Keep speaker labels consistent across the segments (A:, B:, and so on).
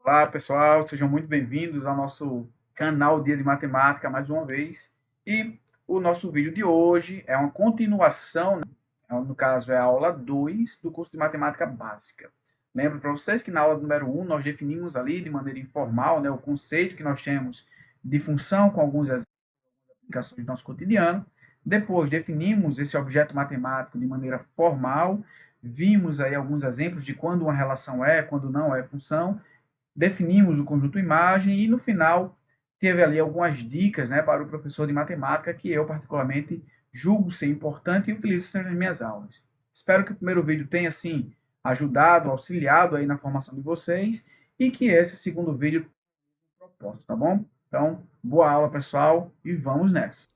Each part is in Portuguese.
A: Olá, pessoal, sejam muito bem-vindos ao nosso canal Dia de Matemática mais uma vez. E o nosso vídeo de hoje é uma continuação, né? No caso é a aula 2 do curso de Matemática Básica. Lembro para vocês que na aula número 1 nós definimos ali de maneira informal, né, o conceito que nós temos de função com algumas aplicações do nosso cotidiano. Depois definimos esse objeto matemático de maneira formal, vimos aí alguns exemplos de quando uma relação é, quando não é função, definimos o conjunto imagem e no final teve ali algumas dicas, né, para o professor de matemática que eu particularmente julgo ser importante e utilizo sempre nas minhas aulas. Espero que o primeiro vídeo tenha assim ajudado, auxiliado aí na formação de vocês e que esse segundo vídeo tenha um propósito, tá bom? Então, boa aula, pessoal, e vamos nessa.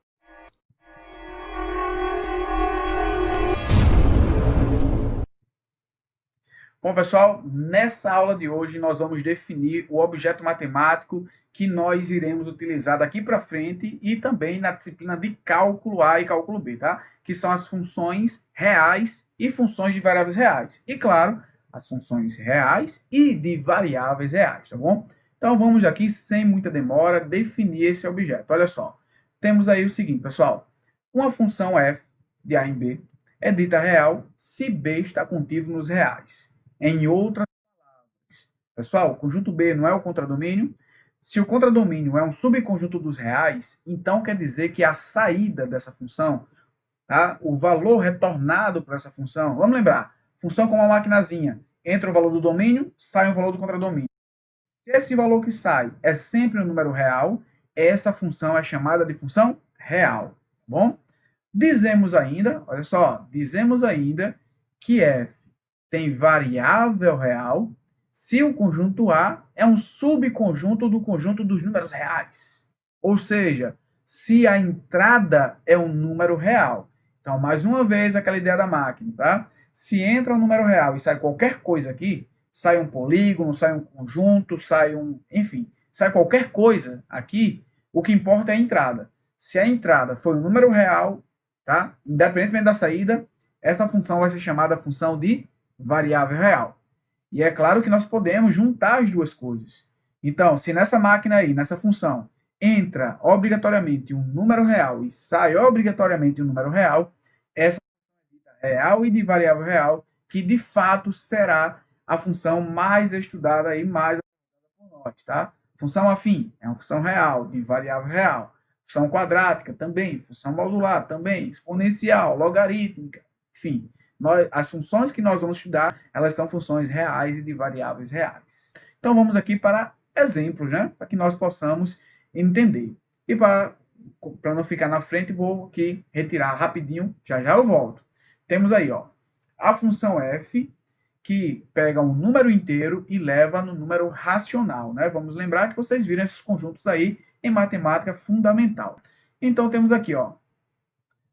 A: Bom, pessoal, nessa aula de hoje nós vamos definir o objeto matemático que nós iremos utilizar daqui para frente e também na disciplina de cálculo A e cálculo B, tá? Que são as funções reais e funções de variáveis reais. E, claro, as funções reais e de variáveis reais, tá bom? Então, vamos aqui, sem muita demora, definir esse objeto. Olha só, temos aí o seguinte, pessoal. Uma função f de A em B é dita real se B está contido nos reais. Em outras palavras, pessoal, o conjunto B não é o contradomínio? Se o contradomínio é um subconjunto dos reais, então quer dizer que a saída dessa função, tá? O valor retornado para essa função, vamos lembrar, função como uma maquinazinha, entra o valor do domínio, sai o valor do contradomínio. Se esse valor que sai é sempre um número real, essa função é chamada de função real, tá bom? Dizemos ainda, olha só, dizemos ainda que f tem variável real se o conjunto A é um subconjunto do conjunto dos números reais. Ou seja, se a entrada é um número real. Então, mais uma vez, aquela ideia da máquina, tá? Se entra um número real e sai qualquer coisa aqui, sai um polígono, sai um conjunto, sai um... enfim, sai qualquer coisa aqui, o que importa é a entrada. Se a entrada foi um número real, tá? Independentemente da saída, essa função vai ser chamada função de variável real. E é claro que nós podemos juntar as duas coisas. Então, se nessa máquina aí, nessa função, entra obrigatoriamente um número real e sai obrigatoriamente um número real, essa é real e de variável real, que de fato será a função mais estudada e mais por nós, tá? Função afim é uma função real, de variável real. Função quadrática também, função modular também, exponencial, logarítmica, enfim. As funções que nós vamos estudar, elas são funções reais e de variáveis reais. Então vamos aqui para exemplos, né? Para que nós possamos entender. E para não ficar na frente, vou aqui retirar rapidinho, já já eu volto. Temos aí, ó, a função f que pega um número inteiro e leva no número racional, né? Vamos lembrar que vocês viram esses conjuntos aí em matemática fundamental. Então temos aqui, ó,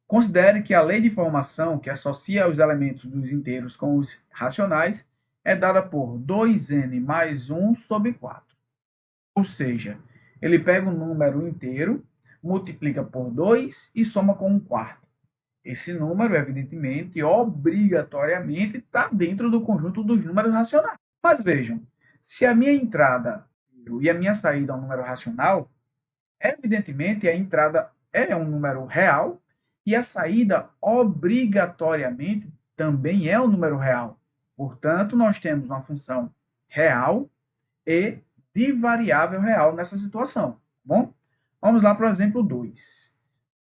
A: considere que a lei de formação que associa os elementos dos inteiros com os racionais é dada por 2n mais 1 sobre 4. Ou seja, ele pega um número inteiro, multiplica por 2 e soma com 1 quarto. Esse número, evidentemente, obrigatoriamente, está dentro do conjunto dos números racionais. Mas vejam, se a minha entrada e a minha saída é um número racional, evidentemente a entrada é um número real e a saída obrigatoriamente também é um número real. Portanto, nós temos uma função real e de variável real nessa situação. Tá bom? Vamos lá para o exemplo 2.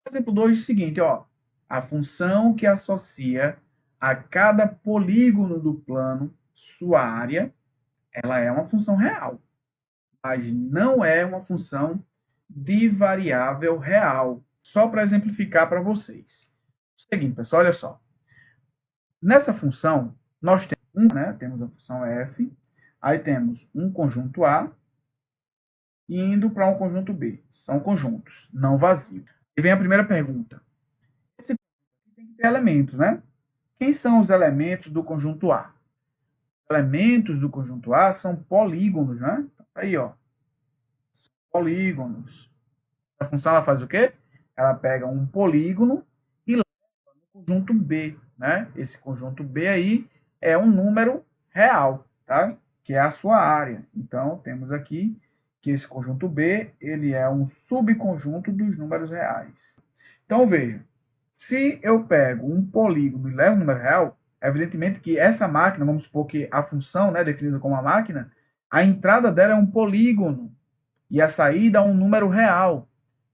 A: O exemplo 2 é o seguinte, ó, a função que associa a cada polígono do plano sua área, ela é uma função real, mas não é uma função de variável real. Só para exemplificar para vocês. O seguinte, pessoal, olha só. Nessa função, nós temos, né, temos a função f, aí temos um conjunto A indo para um conjunto B. São conjuntos, não vazios. E vem a primeira pergunta. Esse tem que ter elementos, né? Quem são os elementos do conjunto A? Os elementos do conjunto A são polígonos, né? Aí, ó. São polígonos. A função ela faz o quê? Ela pega um polígono e leva no conjunto B, né? Esse conjunto B aí é um número real, tá? que é a sua área. Então, temos aqui que esse conjunto B, ele é um subconjunto dos números reais. Então, veja, se eu pego um polígono e levo um número real, evidentemente que essa máquina, vamos supor que a função, né, definida como uma máquina, a entrada dela é um polígono e a saída é um número real.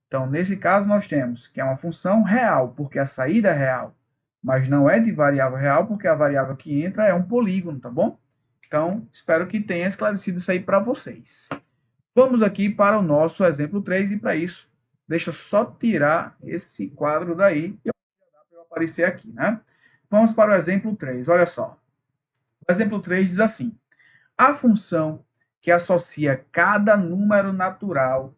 A: Então, nesse caso, nós temos que é uma função real, porque a saída é real, mas não é de variável real, porque a variável que entra é um polígono, tá bom? Então, espero que tenha esclarecido isso aí para vocês. Vamos aqui para o nosso exemplo 3, e para isso, deixa eu só tirar esse quadro daí, e para aparecer aqui, né? Vamos para o exemplo 3, olha só. O exemplo 3 diz assim: a função que associa cada número natural,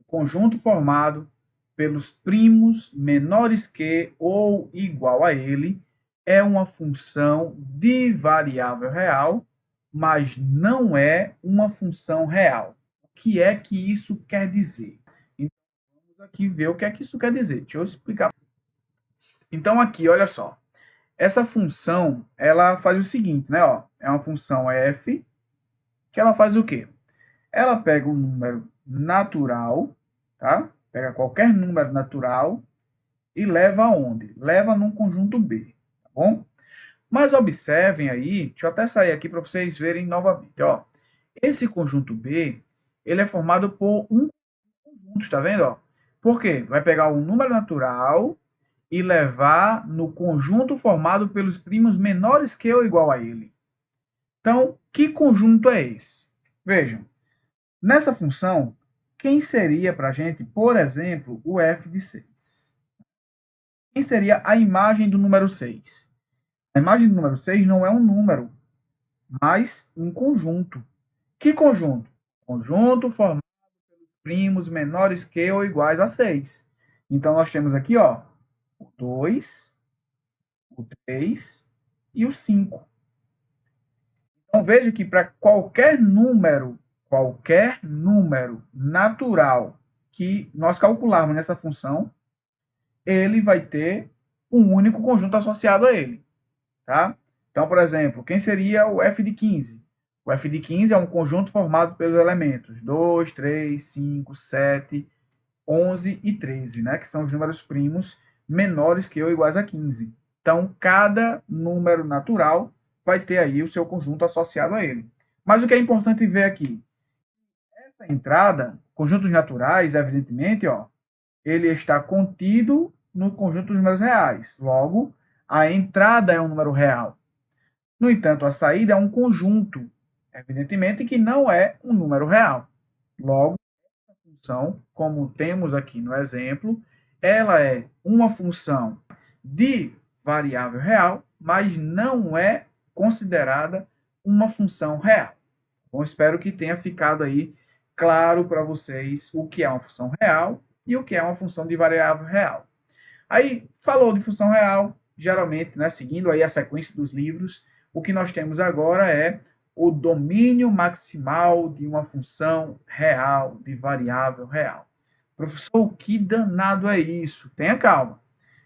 A: conjunto formado pelos primos menores que ou igual a ele, é uma função de variável real, mas não é uma função real. O que é que isso quer dizer? Então, vamos aqui ver o que é que isso quer dizer. Deixa eu explicar. Então, aqui, olha só. Essa função, ela faz o seguinte, né? Ó, é uma função f, que ela faz o quê? Ela pega um número natural, tá? Pega qualquer número natural e leva aonde? Leva num conjunto B, tá bom? Mas observem aí, deixa eu até sair aqui para vocês verem novamente, ó. Esse conjunto B, ele é formado por um conjunto, tá vendo, ó? Por quê? Vai pegar um número natural e levar no conjunto formado pelos primos menores que ou igual a ele. Então, que conjunto é esse? Vejam, nessa função, quem seria para a gente, por exemplo, o f de 6? Quem seria a imagem do número 6? A imagem do número 6 não é um número, mas um conjunto. Que conjunto? Conjunto formado pelos primos menores que ou iguais a 6. Então, nós temos aqui, ó, o 2, o 3 e o 5. Então, veja que para qualquer número natural que nós calcularmos nessa função, ele vai ter um único conjunto associado a ele, tá? Então, por exemplo, quem seria o f de 15? O f de 15 é um conjunto formado pelos elementos 2, 3, 5, 7, 11 e 13, né? Que são os números primos menores que ou iguais a 15. Então, cada número natural vai ter aí o seu conjunto associado a ele. Mas o que é importante ver aqui, essa entrada, conjuntos naturais, evidentemente, ó, ele está contido no conjunto dos números reais. Logo, a entrada é um número real. No entanto, a saída é um conjunto, evidentemente que não é um número real. Logo, a função, como temos aqui no exemplo, ela é uma função de variável real, mas não é considerada uma função real. Bom, espero que tenha ficado aí claro para vocês o que é uma função real e o que é uma função de variável real. Aí, falou de função real, geralmente, né, seguindo aí a sequência dos livros, o que nós temos agora é o domínio maximal de uma função real, de variável real. Professor, o que danado é isso? Tenha calma.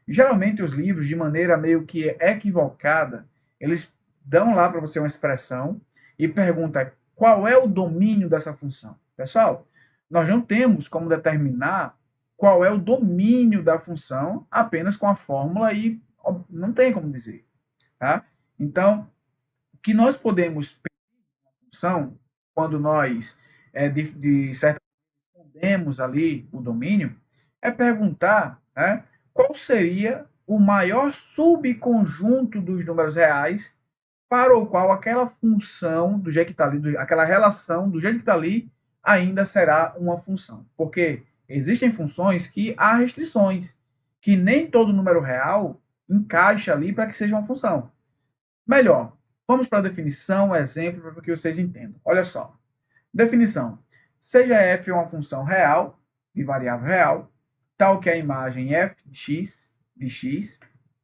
A: Geralmente os livros, de maneira meio que equivocada, eles dão lá para você uma expressão e pergunta qual é o domínio dessa função. Pessoal, nós não temos como determinar qual é o domínio da função apenas com a fórmula e não tem como dizer. Tá? Então, o que nós podemos pedir na função, quando nós, de certa forma, respondemos ali o domínio, é perguntar, né, qual seria o maior subconjunto dos números reais para o qual aquela função, do jeito que está ali, aquela relação, do jeito que está ali, ainda será uma função. Porque existem funções que há restrições, que nem todo número real encaixa ali para que seja uma função. Melhor, vamos para a definição, exemplo, para que vocês entendam. Olha só. Definição. Seja f uma função real, de variável real, tal que a imagem f de x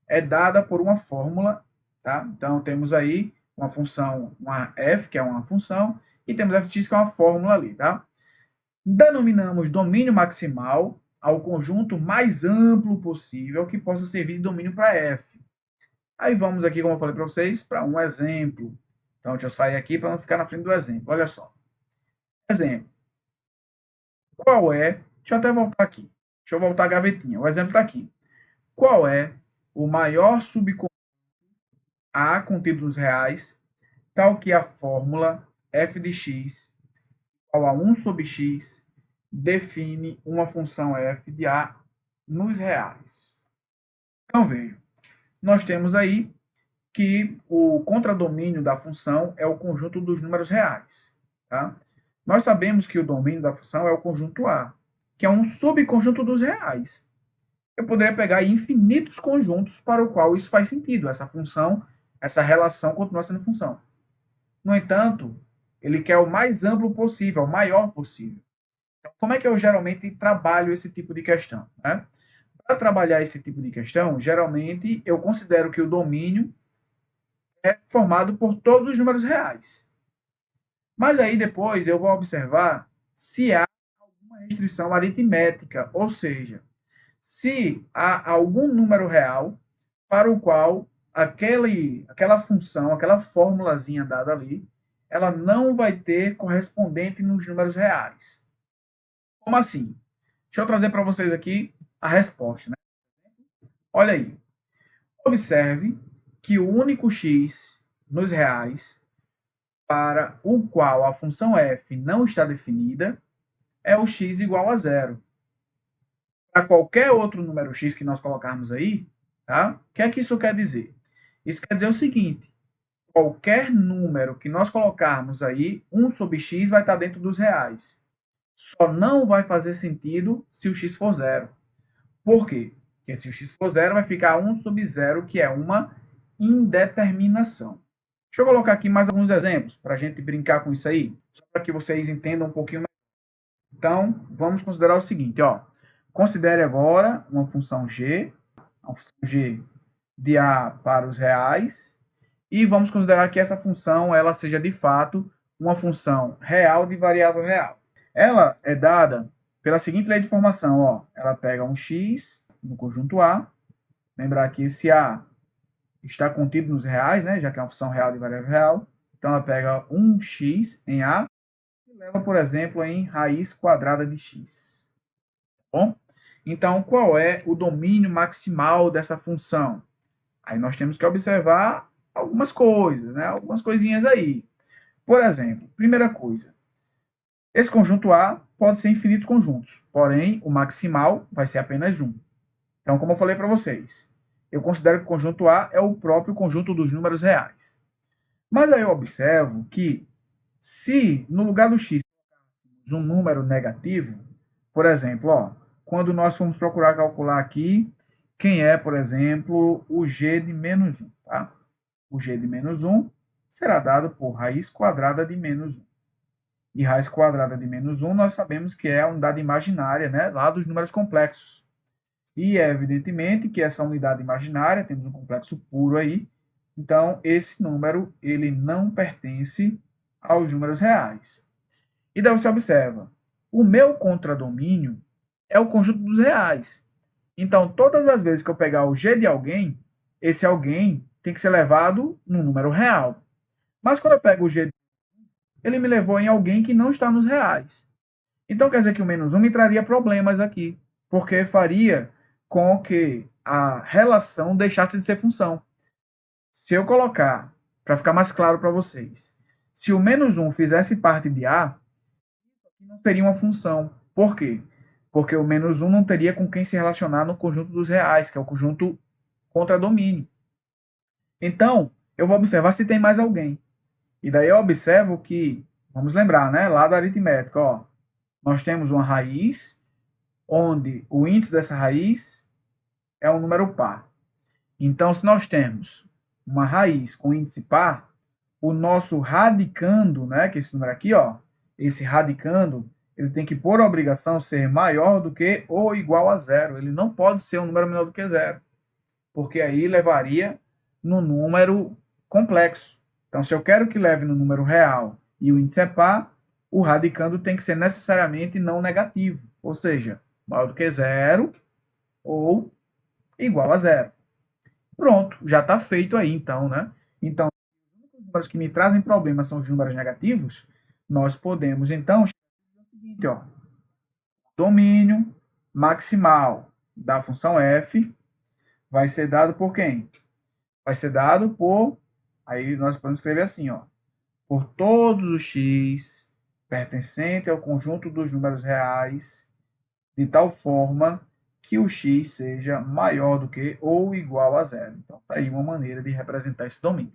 A: é dada por uma fórmula, tá? Então, temos aí uma função, uma f, que é uma função, e temos f de x, que é uma fórmula ali, tá? Denominamos domínio maximal ao conjunto mais amplo possível que possa servir de domínio para f. Aí vamos aqui, como eu falei para vocês, para um exemplo. Então, deixa eu sair aqui para não ficar na frente do exemplo. Olha só. Exemplo. Qual é... Deixa eu até voltar aqui. Deixa eu voltar a gavetinha. O exemplo está aqui. Qual é o maior subconjunto A contido nos reais, tal que a fórmula f de x igual a 1 sobre x define uma função f de A nos reais? Então, veja. Nós temos aí que o contradomínio da função é o conjunto dos números reais. Tá? Nós sabemos que o domínio da função é o conjunto A, que é um subconjunto dos reais. Eu poderia pegar infinitos conjuntos para o qual isso faz sentido, essa função, essa relação continua sendo função. No entanto, ele quer o mais amplo possível, o maior possível. Então, como é que eu geralmente trabalho esse tipo de questão? Né? Para trabalhar esse tipo de questão, geralmente eu considero que o domínio é formado por todos os números reais. Mas aí depois eu vou observar se há alguma restrição aritmética, ou seja, se há algum número real para o qual aquela função, aquela formulazinha dada ali, ela não vai ter correspondente nos números reais. Como assim? Deixa eu trazer para vocês aqui a resposta. Né? Olha aí. Observe que o único x nos reais para o qual a função f não está definida é o x igual a zero. Para qualquer outro número x que nós colocarmos aí, tá? O que é que isso quer dizer? Isso quer dizer o seguinte, qualquer número que nós colocarmos aí, 1 sobre x vai estar dentro dos reais. Só não vai fazer sentido se o x for zero. Por quê? Porque se o x for zero, vai ficar 1 sobre zero, que é uma indeterminação. Deixa eu colocar aqui mais alguns exemplos para a gente brincar com isso aí, só para que vocês entendam um pouquinho melhor. Então, vamos considerar o seguinte, ó. Considere agora uma função g de A para os reais, e vamos considerar que essa função ela seja de fato uma função real de variável real. Ela é dada pela seguinte lei de formação, ó. Ela pega um x no conjunto A, lembrar que esse A está contido nos reais, né, já que é uma função real de variável real, então ela pega um x em A e leva, por exemplo, em raiz quadrada de x. Bom? Então, qual é o domínio maximal dessa função? Aí nós temos que observar algumas coisas, né? Algumas coisinhas aí. Por exemplo, primeira coisa, esse conjunto A pode ser infinitos conjuntos, porém o maximal vai ser apenas um. Então, como eu falei para vocês, eu considero que o conjunto A é o próprio conjunto dos números reais. Mas aí eu observo que se no lugar do x um número negativo, por exemplo, ó, quando nós formos procurar calcular aqui quem é, por exemplo, o g de menos 1. Tá? O g de menos 1 será dado por raiz quadrada de menos 1. E raiz quadrada de menos 1 nós sabemos que é a unidade imaginária, né, lá dos números complexos. E é evidentemente que essa unidade imaginária, temos um complexo puro aí, então esse número ele não pertence aos números reais. E daí você observa, o meu contradomínio é o conjunto dos reais. Então, todas as vezes que eu pegar o g de alguém, esse alguém tem que ser levado no número real. Mas quando eu pego o g, ele me levou em alguém que não está nos reais. Então, quer dizer que o menos 1 me traria problemas aqui, porque faria com que a relação deixasse de ser função. Se eu colocar, para ficar mais claro para vocês, se o menos 1 fizesse parte de A, não seria uma função. Por quê? Porque o menos 1 não teria com quem se relacionar no conjunto dos reais, que é o conjunto contradomínio. Então, eu vou observar se tem mais alguém. E daí eu observo que, vamos lembrar, né, lá da aritmética, ó, nós temos uma raiz, onde o índice dessa raiz é um número par. Então, se nós temos uma raiz com índice par, o nosso radicando, né, que é esse número aqui, ó, esse radicando, ele tem que, por obrigação, ser maior do que ou igual a zero. Ele não pode ser um número menor do que zero, porque aí levaria no número complexo. Então, se eu quero que leve no número real e o índice é par, o radicando tem que ser necessariamente não negativo, ou seja, maior do que zero ou igual a zero. Pronto, já está feito aí, então, né? Então, números que me trazem problemas são os números negativos, nós podemos, então, o seguinte, ó, domínio maximal da função f vai ser dado por quem? Vai ser dado por, aí nós podemos escrever assim, ó, por todos os x pertencente ao conjunto dos números reais, de tal forma que o x seja maior do que ou igual a zero. Então, tá aí uma maneira de representar esse domínio.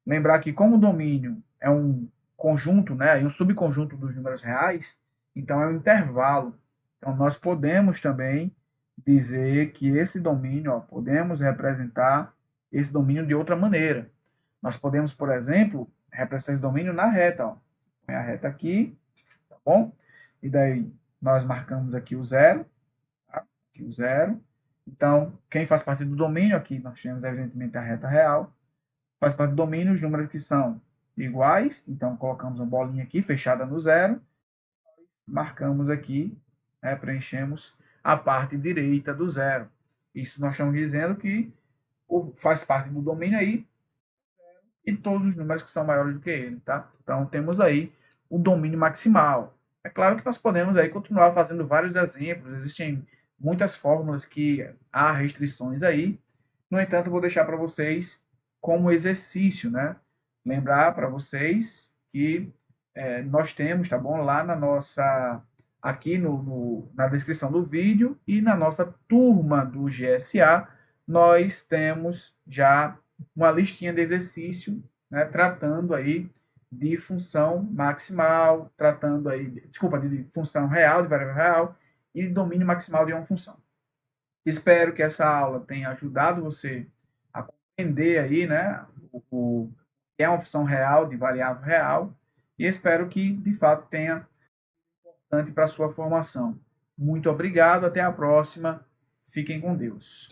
A: Lembrar que como o domínio é um conjunto, né, um subconjunto dos números reais, então é um intervalo. Então, nós podemos também dizer que esse domínio, ó, podemos representar esse domínio de outra maneira. Nós podemos, por exemplo, representar esse domínio na reta. Ó. Põe a reta aqui, tá bom? E daí nós marcamos aqui o zero, tá? Aqui o zero. Então, quem faz parte do domínio aqui, nós temos evidentemente a reta real. Faz parte do domínio os números que são iguais. Então, colocamos uma bolinha aqui fechada no zero. Marcamos aqui, né, preenchemos a parte direita do zero. Isso nós estamos dizendo que faz parte do domínio aí e todos os números que são maiores do que ele, tá? Então temos aí o domínio maximal. É claro que nós podemos aí continuar fazendo vários exemplos, existem muitas fórmulas que há restrições aí. No entanto, vou deixar para vocês como exercício, né? Lembrar para vocês que nós temos, tá bom? Lá na nossa, aqui na descrição do vídeo e na nossa turma do GSA, nós temos já uma listinha de exercício, né, tratando aí de função maximal, tratando aí, desculpa, de função real, de variável real e de domínio maximal de uma função. Espero que essa aula tenha ajudado você a compreender aí, né, o que é uma função real, de variável real, e espero que, de fato, tenha importante para a sua formação. Muito obrigado, até a próxima. Fiquem com Deus.